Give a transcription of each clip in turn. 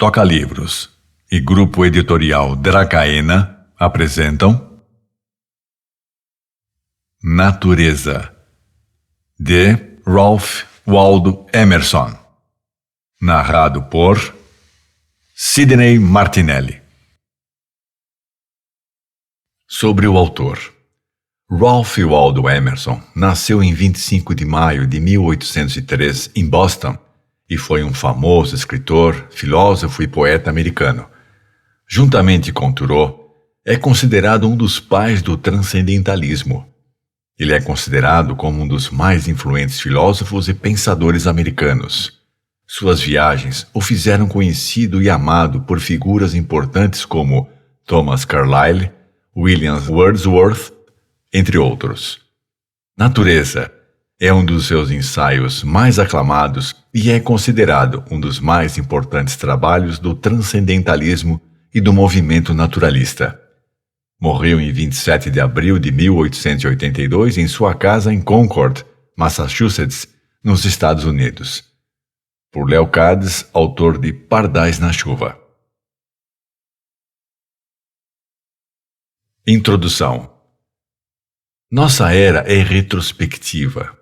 Toca Livros e Grupo Editorial Dracaena apresentam Natureza, de Ralph Waldo Emerson, narrado por Sidney Martinelli. Sobre o autor. Ralph Waldo Emerson nasceu em 25 de maio de 1803 em Boston e foi um famoso escritor, filósofo e poeta americano. Juntamente com Thoreau, é considerado um dos pais do transcendentalismo. Ele é considerado como um dos mais influentes filósofos e pensadores americanos. Suas viagens o fizeram conhecido e amado por figuras importantes como Thomas Carlyle, William Wordsworth, entre outros. Natureza é um dos seus ensaios mais aclamados e é considerado um dos mais importantes trabalhos do transcendentalismo e do movimento naturalista. Morreu em 27 de abril de 1882 em sua casa em Concord, Massachusetts, nos Estados Unidos. Por Léo Cades, autor de Pardais na Chuva. Introdução. Nossa era é retrospectiva.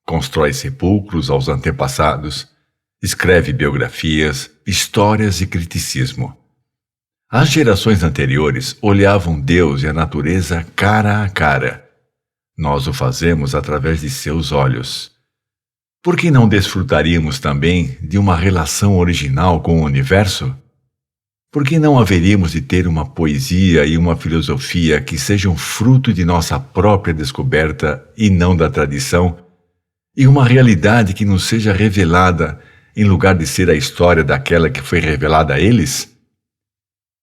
Constrói sepulcros aos antepassados, escreve biografias, histórias e criticismo. As gerações anteriores olhavam Deus e a natureza cara a cara. Nós o fazemos através de seus olhos. Por que não desfrutaríamos também de uma relação original com o universo? Por que não haveríamos de ter uma poesia e uma filosofia que sejam fruto de nossa própria descoberta e não da tradição, e uma realidade que nos seja revelada em lugar de ser a história daquela que foi revelada a eles?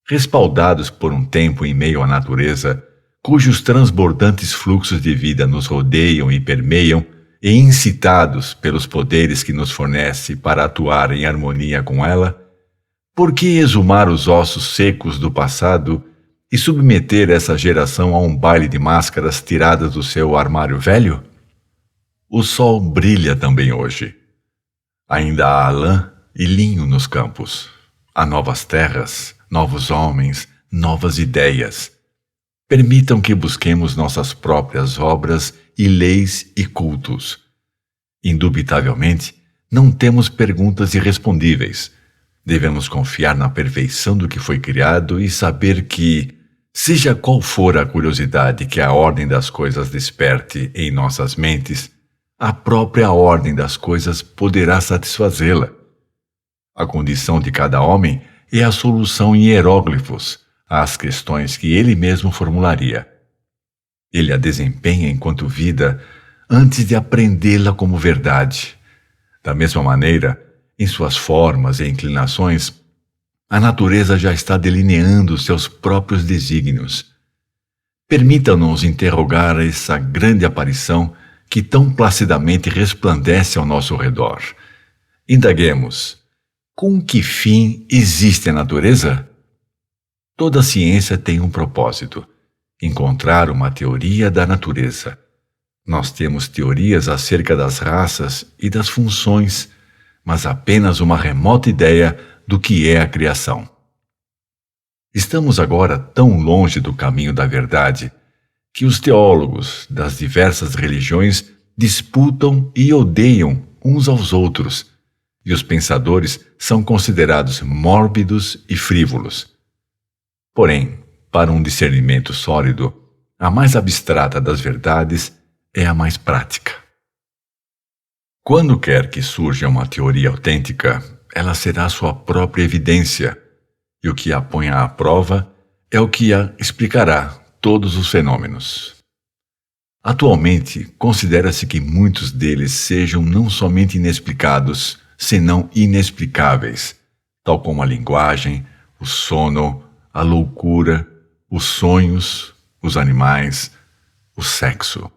Respaldados por um tempo em meio à natureza, cujos transbordantes fluxos de vida nos rodeiam e permeiam, e incitados pelos poderes que nos fornece para atuar em harmonia com ela, por que exumar os ossos secos do passado e submeter essa geração a um baile de máscaras tiradas do seu armário velho? O sol brilha também hoje. Ainda há lã e linho nos campos. Há novas terras, novos homens, novas ideias. Permitam que busquemos nossas próprias obras e leis e cultos. Indubitavelmente, não temos perguntas irrespondíveis. Devemos confiar na perfeição do que foi criado e saber que, seja qual for a curiosidade que a ordem das coisas desperte em nossas mentes, a própria ordem das coisas poderá satisfazê-la. A condição de cada homem é a solução em hieróglifos às questões que ele mesmo formularia. Ele a desempenha enquanto vida antes de aprendê-la como verdade. Da mesma maneira, em suas formas e inclinações, a natureza já está delineando seus próprios desígnios. Permita-nos interrogar essa grande aparição que tão placidamente resplandece ao nosso redor. Indaguemos: com que fim existe a natureza? Toda ciência tem um propósito: encontrar uma teoria da natureza. Nós temos teorias acerca das raças e das funções, mas apenas uma remota ideia do que é a criação. Estamos agora tão longe do caminho da verdade que os teólogos das diversas religiões disputam e odeiam uns aos outros, e os pensadores são considerados mórbidos e frívolos. Porém, para um discernimento sólido, a mais abstrata das verdades é a mais prática. Quando quer que surja uma teoria autêntica, ela será sua própria evidência, e o que a ponha à prova é o que a explicará todos os fenômenos. Atualmente, considera-se que muitos deles sejam não somente inexplicados, senão inexplicáveis, tal como a linguagem, o sono, a loucura, os sonhos, os animais, o sexo.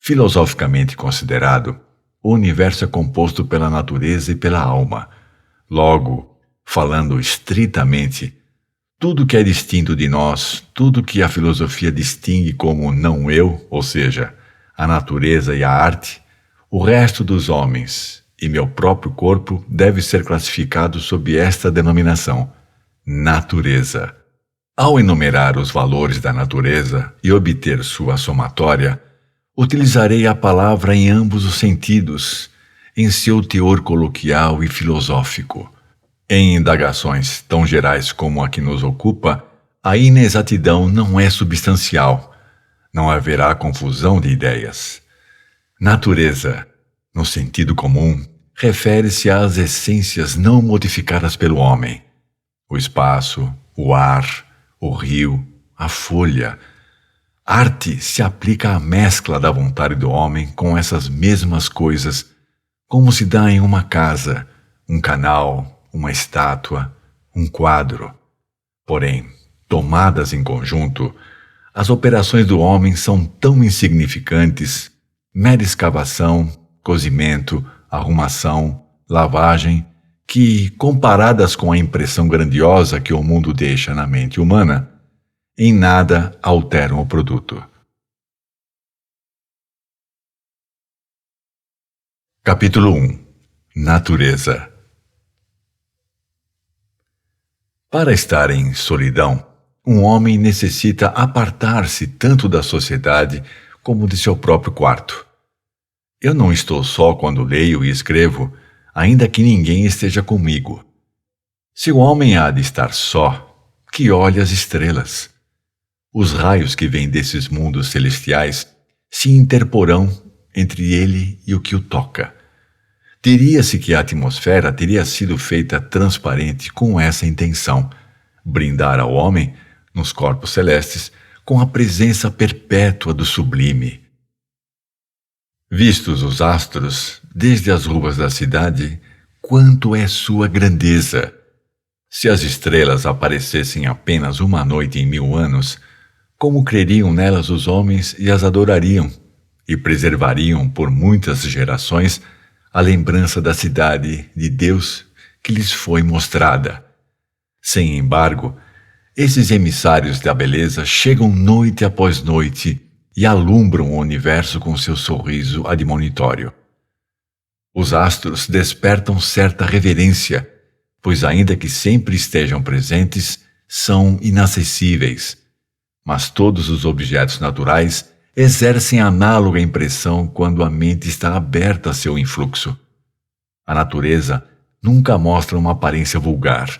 Filosoficamente considerado, o universo é composto pela natureza e pela alma. Logo, falando estritamente, tudo que é distinto de nós, tudo que a filosofia distingue como não eu, ou seja, a natureza e a arte, o resto dos homens, e meu próprio corpo deve ser classificado sob esta denominação: natureza. Ao enumerar os valores da natureza e obter sua somatória, utilizarei a palavra em ambos os sentidos, em seu teor coloquial e filosófico. Em indagações tão gerais como a que nos ocupa, a inexatidão não é substancial. Não haverá confusão de ideias. Natureza, no sentido comum, refere-se às essências não modificadas pelo homem: o espaço, o ar, o rio, a folha. Arte se aplica à mescla da vontade do homem com essas mesmas coisas, como se dá em uma casa, um canal, uma estátua, um quadro. Porém, tomadas em conjunto, as operações do homem são tão insignificantes: mera escavação, cozimento, arrumação, lavagem, que, comparadas com a impressão grandiosa que o mundo deixa na mente humana, em nada alteram o produto. Capítulo 1. Natureza. Para estar em solidão, um homem necessita apartar-se tanto da sociedade como de seu próprio quarto. Eu não estou só quando leio e escrevo, ainda que ninguém esteja comigo. Se o homem há de estar só, que olhe as estrelas. Os raios que vêm desses mundos celestiais se interporão entre ele e o que o toca. Diria-se que a atmosfera teria sido feita transparente com essa intenção: brindar ao homem, nos corpos celestes, com a presença perpétua do sublime. Vistos os astros, desde as ruas da cidade, quanto é sua grandeza! Se as estrelas aparecessem apenas uma noite em 1000 anos, como creriam nelas os homens e as adorariam, e preservariam por muitas gerações a lembrança da cidade de Deus que lhes foi mostrada. Sem embargo, esses emissários da beleza chegam noite após noite e alumbram o universo com seu sorriso admonitório. Os astros despertam certa reverência, pois ainda que sempre estejam presentes, são inacessíveis. Mas todos os objetos naturais exercem análoga impressão quando a mente está aberta a seu influxo. A natureza nunca mostra uma aparência vulgar.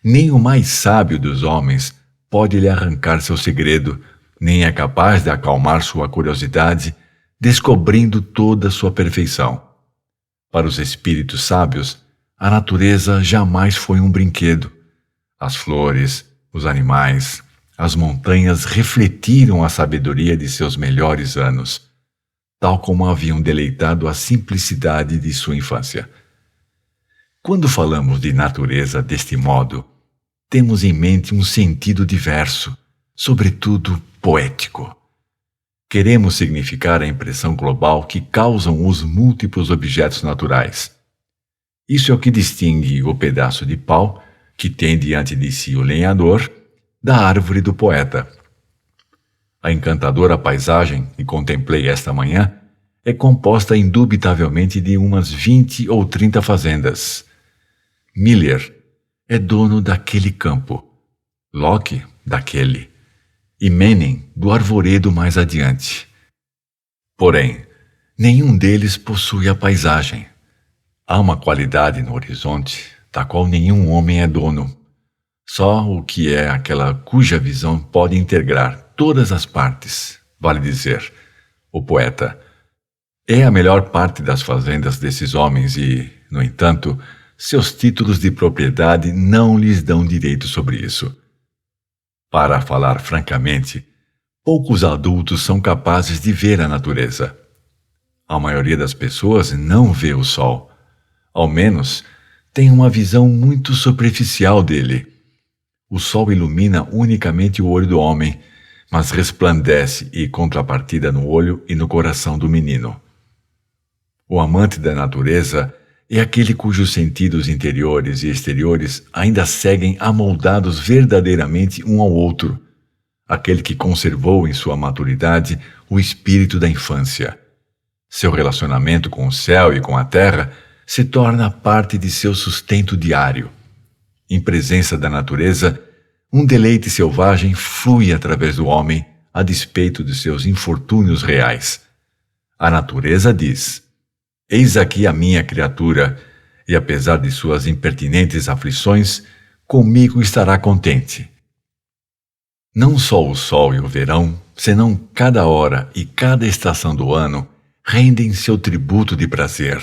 Nem o mais sábio dos homens pode lhe arrancar seu segredo, nem é capaz de acalmar sua curiosidade, descobrindo toda sua perfeição. Para os espíritos sábios, a natureza jamais foi um brinquedo. As flores, os animais, as montanhas refletiram a sabedoria de seus melhores anos, tal como haviam deleitado a simplicidade de sua infância. Quando falamos de natureza deste modo, temos em mente um sentido diverso, sobretudo poético. Queremos significar a impressão global que causam os múltiplos objetos naturais. Isso é o que distingue o pedaço de pau, que tem diante de si o lenhador, da árvore do poeta. A encantadora paisagem que contemplei esta manhã é composta indubitavelmente de umas 20 ou 30 fazendas. Miller é dono daquele campo, Locke daquele, e Manning do arvoredo mais adiante. Porém, nenhum deles possui a paisagem. Há uma qualidade no horizonte da qual nenhum homem é dono. Só o que é aquela cuja visão pode integrar todas as partes, vale dizer, o poeta. É a melhor parte das fazendas desses homens e, no entanto, seus títulos de propriedade não lhes dão direito sobre isso. Para falar francamente, poucos adultos são capazes de ver a natureza. A maioria das pessoas não vê o sol. Ao menos, tem uma visão muito superficial dele. O sol ilumina unicamente o olho do homem, mas resplandece e contrapartida no olho e no coração do menino. O amante da natureza é aquele cujos sentidos interiores e exteriores ainda seguem amoldados verdadeiramente um ao outro, aquele que conservou em sua maturidade o espírito da infância. Seu relacionamento com o céu e com a terra se torna parte de seu sustento diário. Em presença da natureza, um deleite selvagem flui através do homem, a despeito de seus infortúnios reais. A natureza diz: eis aqui a minha criatura, e apesar de suas impertinentes aflições, comigo estará contente. Não só o sol e o verão, senão cada hora e cada estação do ano, rendem seu tributo de prazer.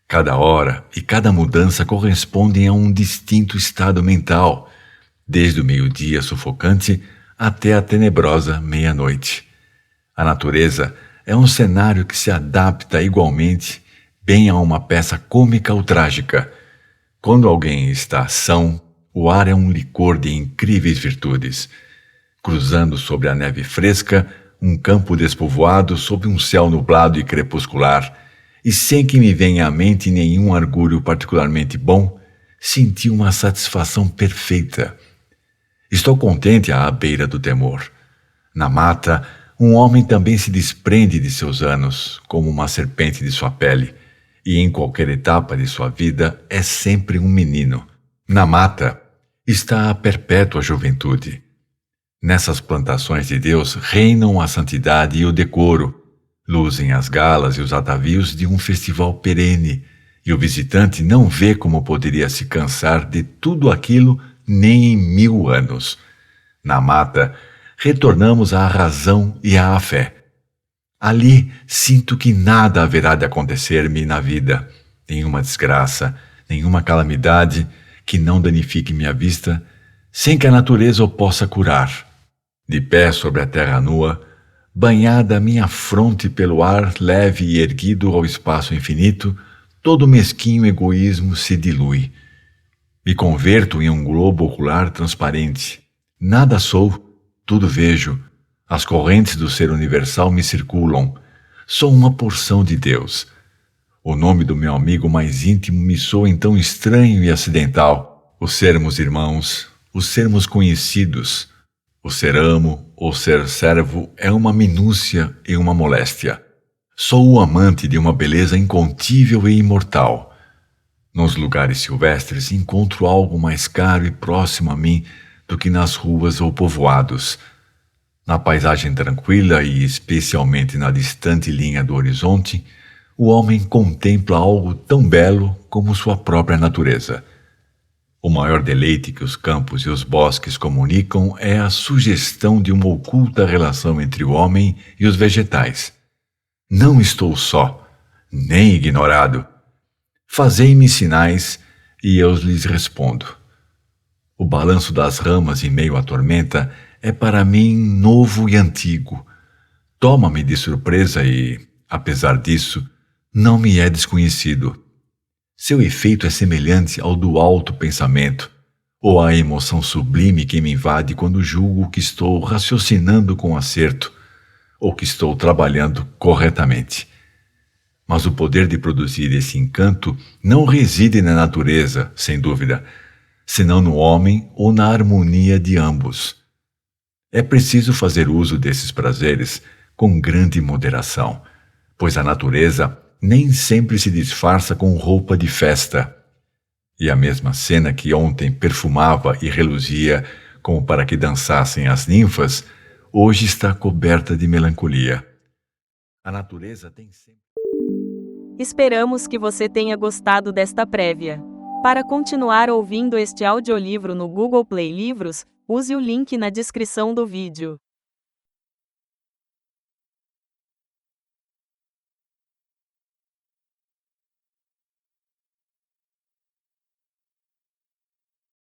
Cada hora e cada mudança correspondem a um distinto estado mental, desde o meio-dia sufocante até a tenebrosa meia-noite. A natureza é um cenário que se adapta igualmente bem a uma peça cômica ou trágica. Quando alguém está são, o ar é um licor de incríveis virtudes. Cruzando sobre a neve fresca, um campo despovoado sob um céu nublado e crepuscular, e sem que me venha à mente nenhum argúrio particularmente bom, senti uma satisfação perfeita. Estou contente à beira do temor. Na mata, um homem também se desprende de seus anos, como uma serpente de sua pele, e em qualquer etapa de sua vida é sempre um menino. Na mata está a perpétua juventude. Nessas plantações de Deus reinam a santidade e o decoro, luzem as galas e os atavios de um festival perene, e o visitante não vê como poderia se cansar de tudo aquilo nem em 1000 anos. Na mata, retornamos à razão e à fé. Ali sinto que nada haverá de acontecer-me na vida, nenhuma desgraça, nenhuma calamidade que não danifique minha vista, sem que a natureza o possa curar. De pé sobre a terra nua, banhada minha fronte pelo ar leve e erguido ao espaço infinito, todo mesquinho egoísmo se dilui. Me converto em um globo ocular transparente. Nada sou, tudo vejo. As correntes do ser universal me circulam. Sou uma porção de Deus. O nome do meu amigo mais íntimo me soa então estranho e acidental. O sermos irmãos, o sermos conhecidos, o ser amo ou ser servo é uma minúcia e uma moléstia. Sou o amante de uma beleza incontível e imortal. Nos lugares silvestres encontro algo mais caro e próximo a mim do que nas ruas ou povoados. Na paisagem tranquila e especialmente na distante linha do horizonte, o homem contempla algo tão belo como sua própria natureza. O maior deleite que os campos e os bosques comunicam é a sugestão de uma oculta relação entre o homem e os vegetais. Não estou só, nem ignorado. Fazei-me sinais e eu lhes respondo. O balanço das ramas em meio à tormenta é para mim novo e antigo. Toma-me de surpresa e, apesar disso, não me é desconhecido. Seu efeito é semelhante ao do alto pensamento, ou à emoção sublime que me invade quando julgo que estou raciocinando com acerto, ou que estou trabalhando corretamente. Mas o poder de produzir esse encanto não reside na natureza, sem dúvida, senão no homem ou na harmonia de ambos. É preciso fazer uso desses prazeres com grande moderação, pois a natureza nem sempre se disfarça com roupa de festa. E a mesma cena que ontem perfumava e reluzia como para que dançassem as ninfas, hoje está coberta de melancolia. A natureza tem sempre... Esperamos que você tenha gostado desta prévia. Para continuar ouvindo este audiolivro no Google Play Livros, use o link na descrição do vídeo.